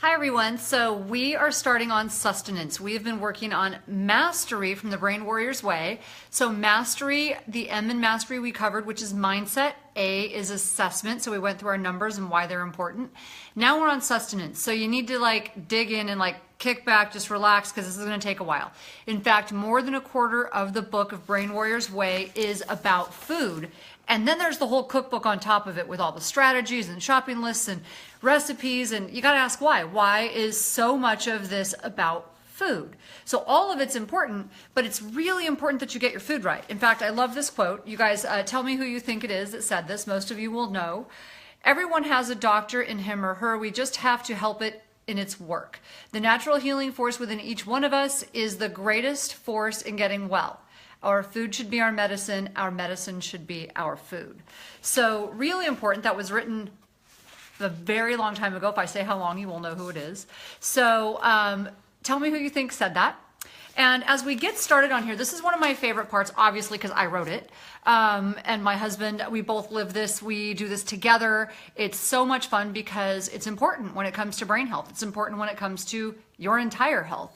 Hi everyone, so we are starting on sustenance. We have been working on mastery from the Brain Warrior's Way. So mastery, the M in mastery we covered, which is mindset. A is assessment, so we went through our numbers and why they're important. Now we're on sustenance, so you need to dig in and kick back, just relax, because this is going to take a while. In fact, more than a quarter of the book of Brain Warrior's Way is about food. And then there's the whole cookbook on top of it with all the strategies and shopping lists and recipes. And you got to ask why. Why is so much of this about food? So all of it's important, but it's really important that you get your food right. In fact, I love this quote. You guys tell me who you think it is that said this. Most of you will know. Everyone has a doctor in him or her. We just have to help it in its work. The natural healing force within each one of us is the greatest force in getting well. Our food should be our medicine should be our food. So really important. That was written a very long time ago. If I say how long, you will know who it is. So tell me who you think said that. And as we get started on here, this is one of my favorite parts, obviously, because I wrote it. And my husband, we both live this. We do this together. It's so much fun because it's important when it comes to brain health. It's important when it comes to your entire health.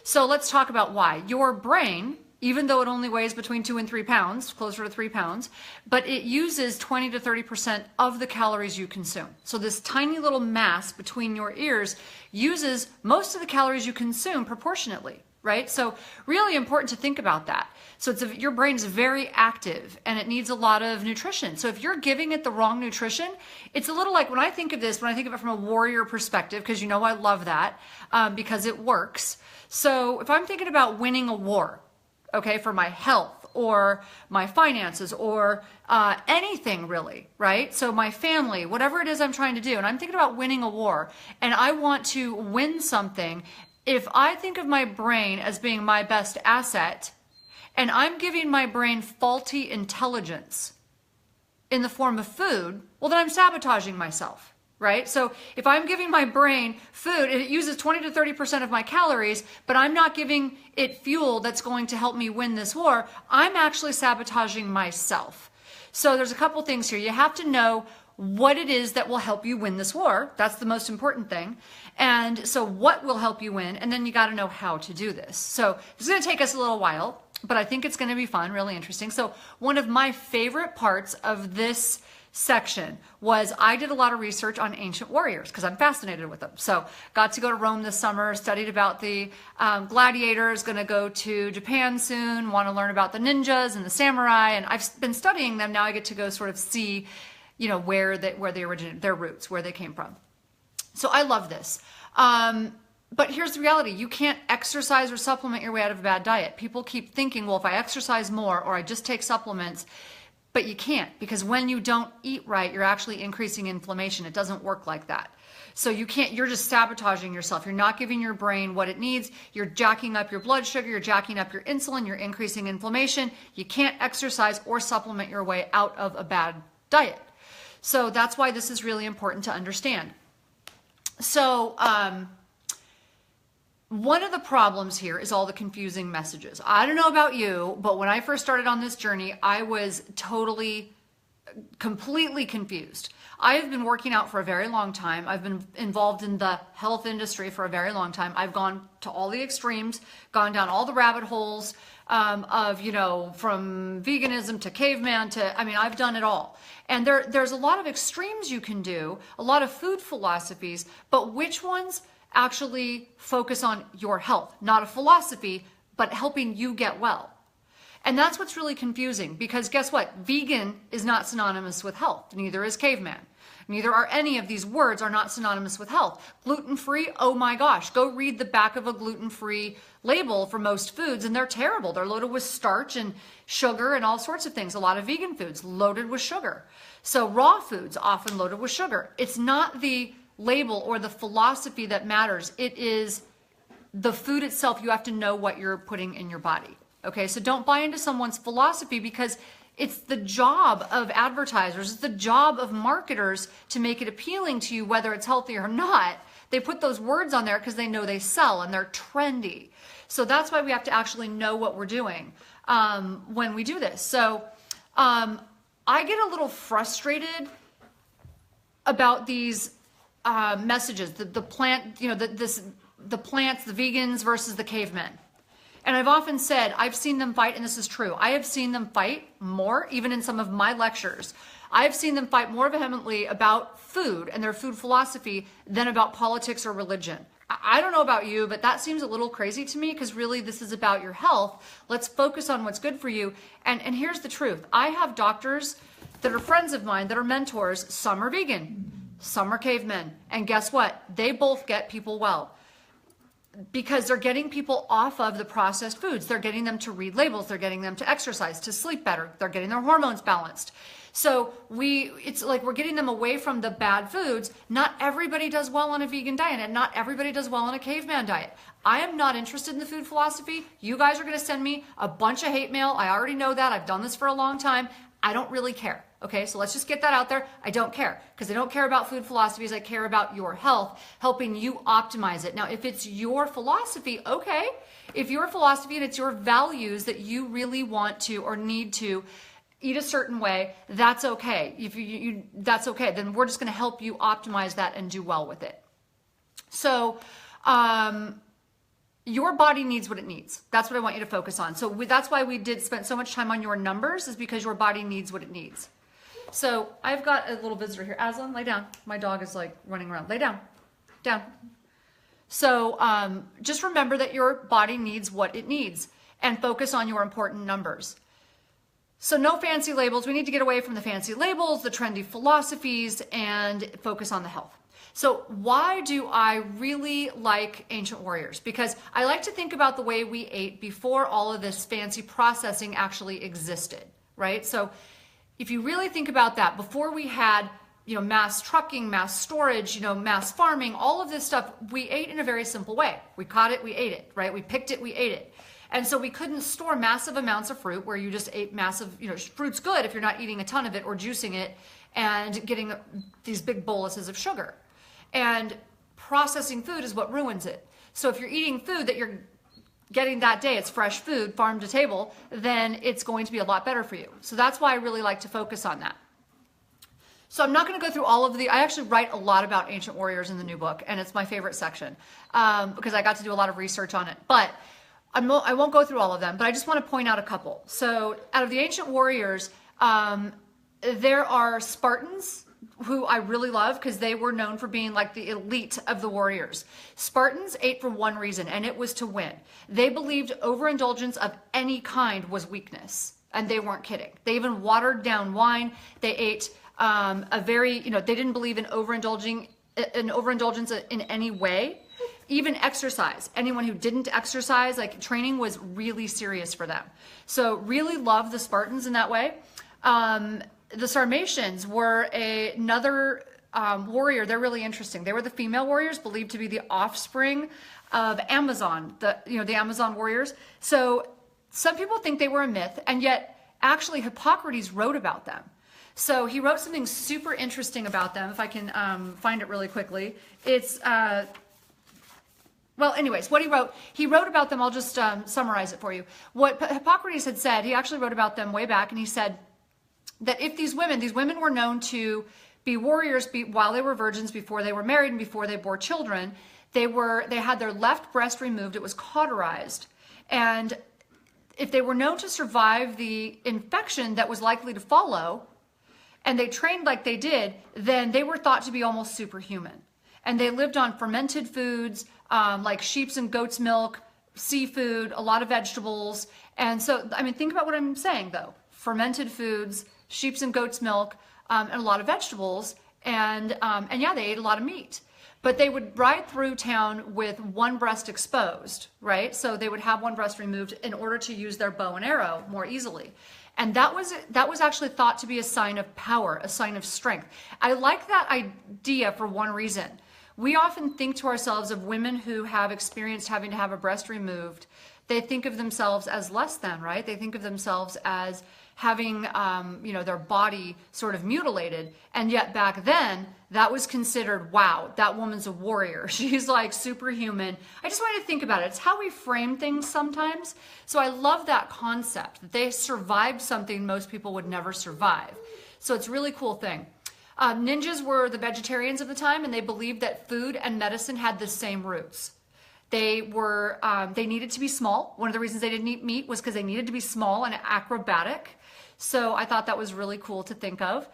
So let's talk about why. Your brain, even though it only weighs between 2 and 3 pounds, closer to 3 pounds, but it uses 20 to 30% of the calories you consume. So this tiny little mass between your ears uses most of the calories you consume proportionately, right? So really important to think about that. So your brain is very active and it needs a lot of nutrition. So if you're giving it the wrong nutrition, it's a little like when I think of this, when I think of it from a warrior perspective, because you know I love that because it works. So if I'm thinking about winning a war, okay, for my health or my finances or anything really, right? So my family, whatever it is I'm trying to do, and I'm thinking about winning a war and I want to win something. If I think of my brain as being my best asset and I'm giving my brain faulty intelligence in the form of food, well, then I'm sabotaging myself. Right? So if I'm giving my brain food, it uses 20 to 30% of my calories, but I'm not giving it fuel that's going to help me win this war, I'm actually sabotaging myself. So there's a couple things here. You have to know what it is that will help you win this war. That's the most important thing. And so what will help you win? And then you got to know how to do this. So it's going to take us a little while, but I think it's going to be fun, really interesting. So one of my favorite parts of this section was I did a lot of research on ancient warriors because I'm fascinated with them. So got to go to Rome this summer, studied about the gladiators, going to go to Japan soon, want to learn about the ninjas and the samurai, and I've been studying them. Now I get to go sort of see, where they originated, their roots, where they came from. So I love this. But here's the reality. You can't exercise or supplement your way out of a bad diet. People keep thinking, well, if I exercise more or I just take supplements, but you can't, because when you don't eat right, you're actually increasing inflammation. It doesn't work like that. So you're just sabotaging yourself. You're not giving your brain what it needs. You're jacking up your blood sugar. You're jacking up your insulin. You're increasing inflammation. You can't exercise or supplement your way out of a bad diet. So that's why this is really important to understand. So, one of the problems here is all the confusing messages. I don't know about you, but when I first started on this journey, I was completely confused. I have been working out for a very long time. I've been involved in the health industry for a very long time. I've gone to all the extremes, gone down all the rabbit holes of, from veganism to caveman to, I've done it all. And there's a lot of extremes you can do, a lot of food philosophies, but which ones actually focus on your health, not a philosophy, but helping you get well. And that's what's really confusing, because guess what? Vegan is not synonymous with health. Neither is caveman. Neither are any of these words are not synonymous with health. Gluten-free, oh my gosh, go read the back of a gluten-free label for most foods and they're terrible. They're loaded with starch and sugar and all sorts of things. A lot of vegan foods loaded with sugar. So raw foods often loaded with sugar. It's not the label or the philosophy that matters. It is the food itself. You have to know what you're putting in your body. Okay, so don't buy into someone's philosophy, because it's the job of advertisers, it's the job of marketers to make it appealing to you, whether it's healthy or not. They put those words on there because they know they sell and they're trendy. So that's why we have to actually know what we're doing when we do this. So I get a little frustrated about these messages, the plant, the plants, the vegans versus the cavemen. And I've often said, I've seen them fight, and this is true. I have seen them fight more, even in some of my lectures. I've seen them fight more vehemently about food and their food philosophy than about politics or religion. I don't know about you, but that seems a little crazy to me, because really this is about your health. Let's focus on what's good for you. And here's the truth. I have doctors that are friends of mine that are mentors. Some are vegan, some are cavemen. And guess what? They both get people well, because they're getting people off of the processed foods. They're getting them to read labels. They're getting them to exercise, to sleep better. They're getting their hormones balanced. So it's like we're getting them away from the bad foods. Not everybody does well on a vegan diet, and not everybody does well on a caveman diet. I am not interested in the food philosophy. You guys are going to send me a bunch of hate mail. I already know that. I've done this for a long time. I don't really care. Okay, so let's just get that out there. I don't care, because I don't care about food philosophies. I care about your health, helping you optimize it. Now, if it's your philosophy, okay. If your philosophy and it's your values that you really want to or need to eat a certain way, that's okay. If that's okay, then we're just going to help you optimize that and do well with it. So, your body needs what it needs. That's what I want you to focus on. So that's why we did spend so much time on your numbers, is because your body needs what it needs. So I've got a little visitor here. Aslan, lay down. My dog is like running around. Lay down. Down. So just remember that your body needs what it needs, and focus on your important numbers. So no fancy labels. We need to get away from the fancy labels, the trendy philosophies, and focus on the health. So why do I really like ancient warriors? Because I like to think about the way we ate before all of this fancy processing actually existed, right? So if you really think about that, before we had, mass trucking, mass storage, mass farming, all of this stuff, we ate in a very simple way. We caught it, we ate it, right? We picked it, we ate it. And so we couldn't store massive amounts of fruit where you just ate massive, fruit's good if you're not eating a ton of it or juicing it and getting these big boluses of sugar. And processing food is what ruins it. So if you're eating food that you're getting that day, it's fresh food, farm to table, then it's going to be a lot better for you. So that's why I really like to focus on that. So I'm not going to go through all of I actually write a lot about ancient warriors in the new book, and it's my favorite section because I got to do a lot of research on it. But I won't go through all of them, but I just want to point out a couple. So out of the ancient warriors, there are Spartans, who I really love, because they were known for being like the elite of the warriors. Spartans ate for one reason, and it was to win. They believed overindulgence of any kind was weakness, and they weren't kidding. They even watered down wine. They ate they didn't believe in overindulgence in any way. Even exercise. Anyone who didn't exercise, like training, was really serious for them. So really love the Spartans in that way. The Sarmatians were another warrior. They're really interesting. They were the female warriors, believed to be the offspring of Amazon, the Amazon warriors. So some people think they were a myth, and yet actually Hippocrates wrote about them. So he wrote something super interesting about them. If I can find it really quickly, it's well, anyways, what he wrote about them. I'll just summarize it for you. What Hippocrates had said, he actually wrote about them way back, and he said that if these women were known to be warriors while they were virgins, before they were married and before they bore children, they had their left breast removed. It was cauterized. And if they were known to survive the infection that was likely to follow, and they trained like they did, then they were thought to be almost superhuman. And they lived on fermented foods, like sheep's and goat's milk, seafood, a lot of vegetables. And so, I mean, think about what I'm saying though. Fermented foods, sheep's and goat's milk, and a lot of vegetables, and yeah, they ate a lot of meat. But they would ride through town with one breast exposed, right? So they would have one breast removed in order to use their bow and arrow more easily. And that was actually thought to be a sign of power, a sign of strength. I like that idea for one reason. We often think to ourselves of women who have experienced having to have a breast removed. They think of themselves as less than, right? They think of themselves as having, their body sort of mutilated. And yet back then, that was considered, wow, that woman's a warrior. She's like superhuman. I just want you to think about it. It's how we frame things sometimes. So I love that concept, that they survived something most people would never survive. So it's a really cool thing. Ninjas were the vegetarians of the time, and they believed that food and medicine had the same roots. They needed to be small. One of the reasons they didn't eat meat was because they needed to be small and acrobatic. So I thought that was really cool to think of.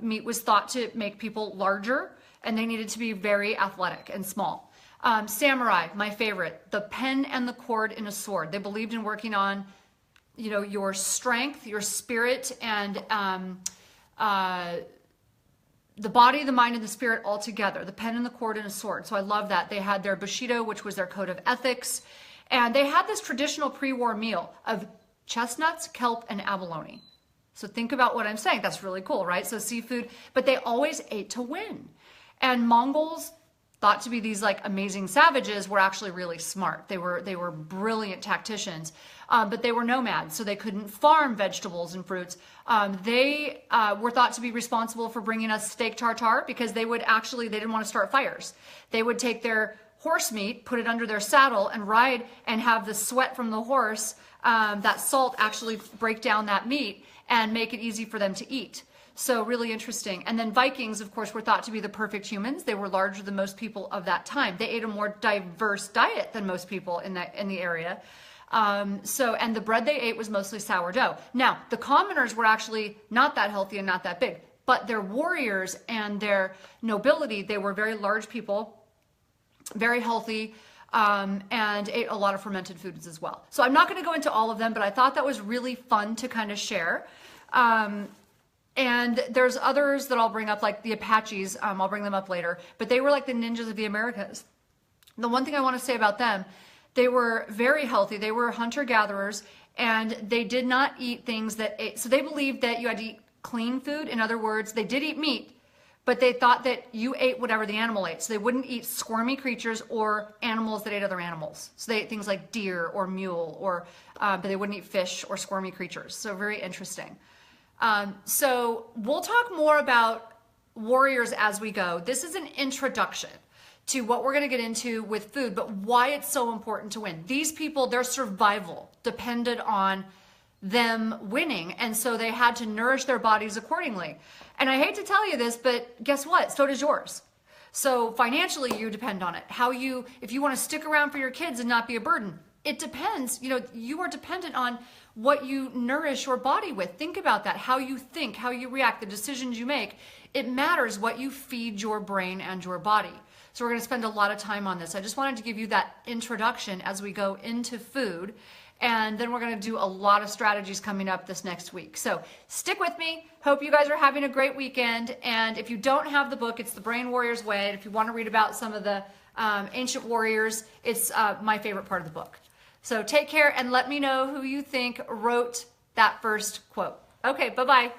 Meat was thought to make people larger, and they needed to be very athletic and small. Samurai, my favorite, the pen and the cord in a sword. They believed in working on, your strength, your spirit, and the body, the mind, and the spirit all together. The pen and the cord and a sword. So I love that. They had their Bushido, which was their code of ethics. And they had this traditional pre-war meal of chestnuts, kelp, and abalone. So think about what I'm saying. That's really cool, right? So seafood, but they always ate to win. And Mongols, thought to be these amazing savages, were actually really smart. They were brilliant tacticians, but they were nomads, so they couldn't farm vegetables and fruits. They were thought to be responsible for bringing us steak tartare because they didn't want to start fires. They would take their horse meat, put it under their saddle, and ride and have the sweat from the horse, that salt actually break down that meat and make it easy for them to eat. So really interesting. And then Vikings, of course, were thought to be the perfect humans. They were larger than most people of that time. They ate a more diverse diet than most people in the area. And the bread they ate was mostly sourdough. Now, the commoners were actually not that healthy and not that big, but their warriors and their nobility, they were very large people, very healthy, and ate a lot of fermented foods as well. So I'm not going to go into all of them, but I thought that was really fun to kind of share. And there's others that I'll bring up, like the Apaches. I'll bring them up later. But they were like the ninjas of the Americas. The one thing I want to say about them, they were very healthy. They were hunter-gatherers, and they did not eat things that ate. So they believed that you had to eat clean food. In other words, they did eat meat, but they thought that you ate whatever the animal ate. So they wouldn't eat squirmy creatures or animals that ate other animals. So they ate things like deer or mule, but they wouldn't eat fish or squirmy creatures. So very interesting. So we'll talk more about warriors as we go. This is an introduction to what we're going to get into with food, but why it's so important to win. These people, their survival depended on them winning, and so they had to nourish their bodies accordingly. And I hate to tell you this, but guess what? So does yours. So financially, you depend on it. If you want to stick around for your kids and not be a burden, it depends. You are dependent on what you nourish your body with. Think about that. How you think, how you react, the decisions you make. It matters what you feed your brain and your body. So we're going to spend a lot of time on this. I just wanted to give you that introduction as we go into food. And then we're going to do a lot of strategies coming up this next week. So stick with me. Hope you guys are having a great weekend. And if you don't have the book, it's The Brain Warrior's Way. And if you want to read about some of the ancient warriors, it's my favorite part of the book. So take care and let me know who you think wrote that first quote. Okay, bye-bye.